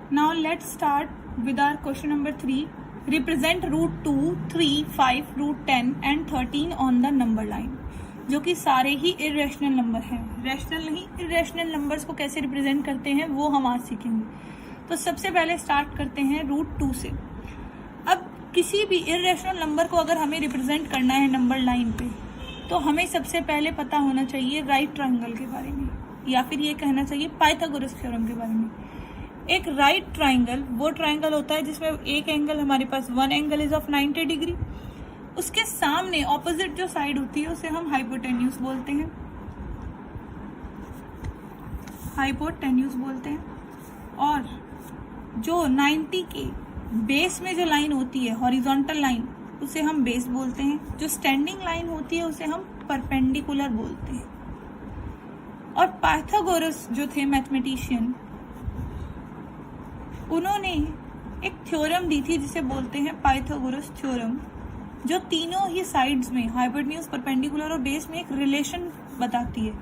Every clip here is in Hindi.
Now let's start with our question number 3. Represent root 2, 3, 5, root 10 and 13 on the number line. जो कि सारे ही इरेशनल नंबर हैं. रैशनल नहीं, इरेशनल नंबर्स को कैसे रिप्रेजेंट करते हैं वो हम आज सीखेंगे. तो सबसे पहले स्टार्ट करते हैं रूट 2 से. अब किसी भी इरेशनल नंबर को अगर हमें रिप्रेजेंट करना है नंबर लाइन पे, तो हमें सबसे पहले पता होना चाहिए राइट ट्रायंगल के बारे में, या फिर ये कहना चाहिए पाइथागोरस थ्योरम के बारे में. एक राइट ट्रायंगल वो ट्रायंगल होता है जिसमें एक एंगल हमारे पास one angle is of 90 degree. उसके सामने ऑपोजिट जो साइड होती है उसे हम हाइपोटेन्यूज बोलते हैं. हाइपोटेन्यूज बोलते हैं. और जो 90 के बेस में जो लाइन होती है हॉरिजॉन्टल लाइन, उसे हम बेस बोलते हैं. जो स्टैंडिंग लाइन होती है उसे हम परपेंडिकुलर बोलते हैं. और पाइथागोरस जो थे मैथमेटिशियन, उन्होंने एक थ्योरम दी थी जिसे बोलते हैं पाइथागोरस थ्योरम, जो तीनों ही साइड्स में हाइपोटेन्यूज, परपेंडिकुलर और बेस में एक रिलेशन बताती है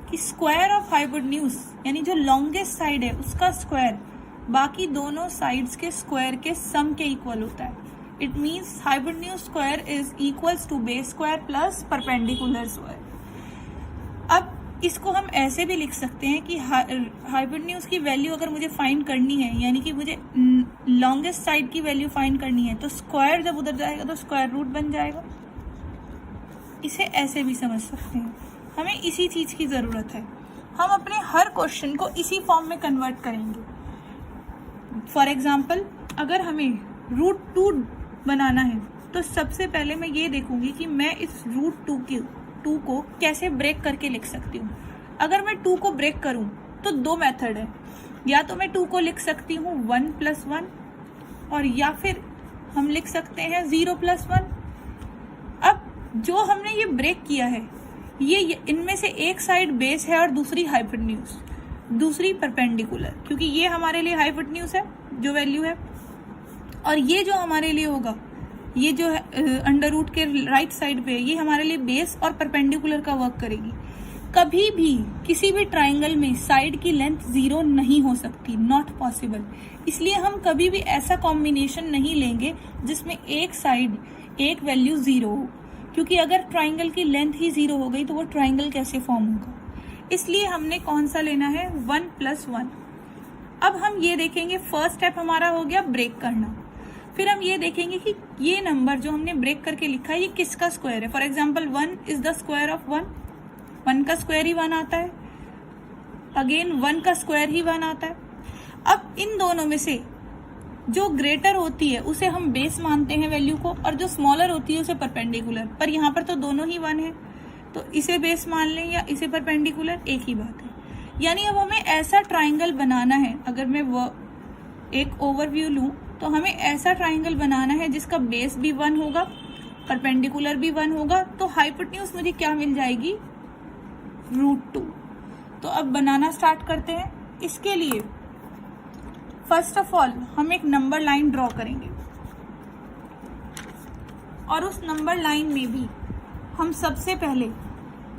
कि स्क्वायर ऑफ हाइपोटेन्यूज यानी जो लॉन्गेस्ट साइड है उसका स्क्वायर बाकी दोनों साइड्स के स्क्वायर के सम के इक्वल होता है. It means hypotenuse square is equals to base square plus perpendicular square. अब इसको हम ऐसे भी लिख सकते हैं कि हाइपोटेन्यूज की वैल्यू अगर मुझे फाइंड करनी है, यानी कि मुझे लॉन्गेस्ट साइड की वैल्यू फाइंड करनी है, तो स्क्वायर जब उधर जाएगा तो स्क्वायर रूट बन जाएगा. इसे ऐसे भी समझ सकते हैं. हमें इसी चीज की जरूरत है. हम अपने हर क्वेश्चन को इसी फॉर्म में कन्वर्ट करेंगे. फॉर एग्जाम्पल, अगर हमें रूट 2 बनाना है तो सबसे पहले मैं ये देखूंगी कि मैं इस रूट 2 को कैसे ब्रेक करके लिख सकती हूँ. अगर मैं 2 को ब्रेक करूँ तो दो मेथड है. या तो मैं 2 को लिख सकती हूँ 1 + 1, और या फिर हम लिख सकते हैं 0 + 1. अब जो हमने ये ब्रेक किया है, ये इनमें से एक साइड बेस है और दूसरी हाइपोटेन्यूज, दूसरी परपेंडिकुलर, क्योंकि ये हमारे लिए हाइपोटेन्यूज है जो वैल्यू है, और ये जो हमारे लिए होगा, ये जो है अंडर रूट के राइट साइड पे, ये हमारे लिए बेस और परपेंडिकुलर का वर्क करेगी. कभी भी किसी भी ट्रायंगल में साइड की लेंथ 0 नहीं हो सकती, नॉट पॉसिबल. इसलिए हम कभी भी ऐसा कॉम्बिनेशन नहीं लेंगे जिसमें एक साइड एक वैल्यू 0 हो, क्योंकि अगर ट्रायंगल की लेंथ ही 0 हो गई तो वो ट्रायंगल कैसे फॉर्म होगा. इसलिए हमने कौन सा लेना है, 1 + 1. अब हम ये देखेंगे, फर्स्ट स्टेप हमारा हो गया ब्रेक करना. फिर हम ये देखेंगे कि ये नंबर जो हमने ब्रेक करके लिखा है ये किसका स्क्वायर है. For example 1 is the square of 1. 1 का स्क्वायर ही 1 आता है. अगेन 1 का स्क्वायर ही 1 आता है. अब इन दोनों में से जो ग्रेटर होती है उसे हम बेस मानते हैं वैल्यू को, और जो स्मॉलर होती है उसे परपेंडिकुलर. पर यहाँ पर तो दोनों ही 1 है, तो इसे बेस मान लें या इसे परपेंडिकुलर, एक ही बात है. यानी अब हमें ऐसा ट्राइंगल बनाना है, अगर मैं वो एक ओवरव्यू लूं तो हमें ऐसा ट्राइंगल बनाना है जिसका बेस भी 1 होगा, परपेंडिकुलर भी 1 होगा. तो हाइपोटेन्यूज मुझे क्या मिल जाएगी, रूट 2. तो अब बनाना स्टार्ट करते हैं. इसके लिए फर्स्ट ऑफ ऑल हम एक नंबर लाइन ड्रॉ करेंगे, और उस नंबर लाइन में भी हम सबसे पहले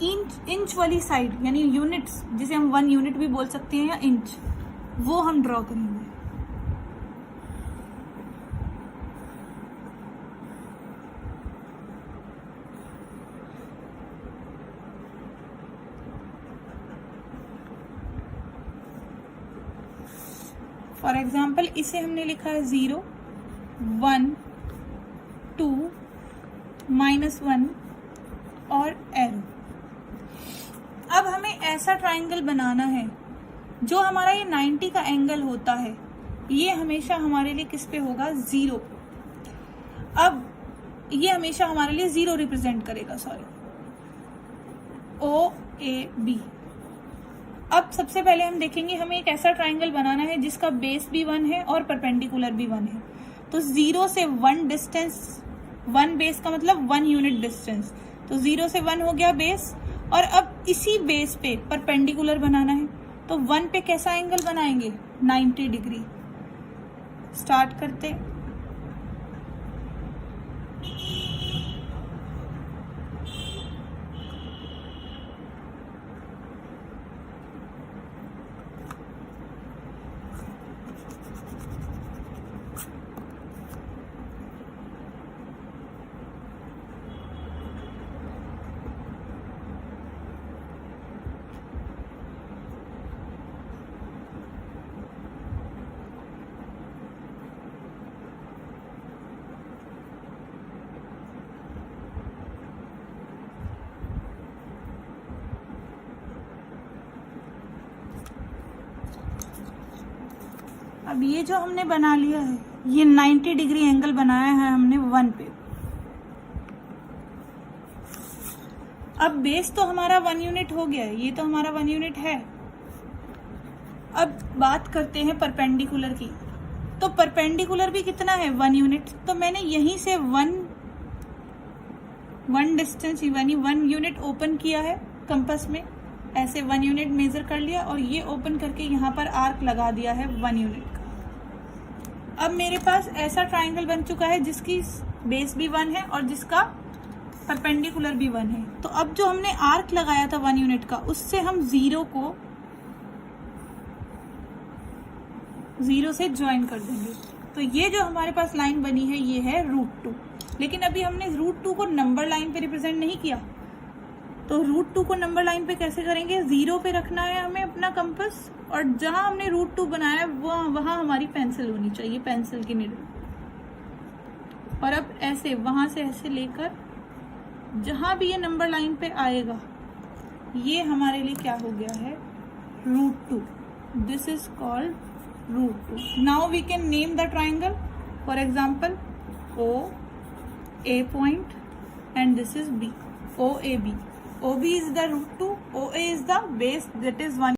इंच वाली साइड यानी यूनिट्स, जिसे हम 1 यूनिट भी बोल सकते हैं या इंच, वो हम ड्रॉ करेंगे. फॉर एग्जाम्पल इसे हमने लिखा है 0, 1, 2, -1 और एरो. अब हमें ऐसा ट्राइंगल बनाना है जो हमारा ये 90 का एंगल होता है, ये हमेशा हमारे लिए किस पे होगा, 0. अब ये हमेशा हमारे लिए 0 रिप्रेजेंट करेगा, सॉरी, OAB. अब सबसे पहले हम देखेंगे हमें एक ऐसा ट्राइंगल बनाना है जिसका बेस भी 1 है और परपेंडिकुलर भी 1 है. तो 0 से 1 डिस्टेंस, 1 बेस का मतलब 1 यूनिट डिस्टेंस, तो 0 से 1 हो गया बेस. और अब इसी बेस पे परपेंडिकुलर बनाना है, तो 1 पे कैसा एंगल बनाएंगे, 90 डिग्री. स्टार्ट करते. अब ये जो हमने बना लिया है, ये 90 डिग्री एंगल बनाया है हमने 1 पे। अब बेस तो हमारा 1 यूनिट हो गया है, ये तो हमारा 1 यूनिट है। अब बात करते हैं परपेंडिकुलर की। तो परपेंडिकुलर भी कितना है, 1 यूनिट। तो मैंने यहीं से 1 डिस्टेंस यानी 1 यूनिट ओपन किया है कंपास में, ऐसे 1 यूनिट मेजर कर लिया और ये ओपन करके यहाँ पर आर्क लगा दिया है 1 यूनिट का। अब मेरे पास ऐसा ट्राइंगल बन चुका है जिसकी बेस भी 1 है और जिसका परपेंडिकुलर भी 1 है। तो अब जो हमने आर्क लगाया था 1 यूनिट का, उससे हम 0 से ज्वाइन कर देंगे। तो ये जो हमारे पास लाइन बनी है ये है √2। लेकिन अभी हमने √2 को नंबर लाइन पे रिप्रेजेंट नहीं किया, तो √2 को नंबर लाइन पे कैसे करेंगे, 0 पे रखना है हमें अपना कंपास, और जहां हमने √2 बनाया वहां हमारी पेंसिल होनी चाहिए, पेंसिल की निडल। और अब ऐसे वहां से ऐसे लेकर जहां भी ये नंबर लाइन पे आएगा, ये हमारे लिए क्या हो गया है, √2। This is called √2. Now we can name the triangle. For example, O, A point, and this is B. OAB. OB is the √2. OA is the base, that is 1.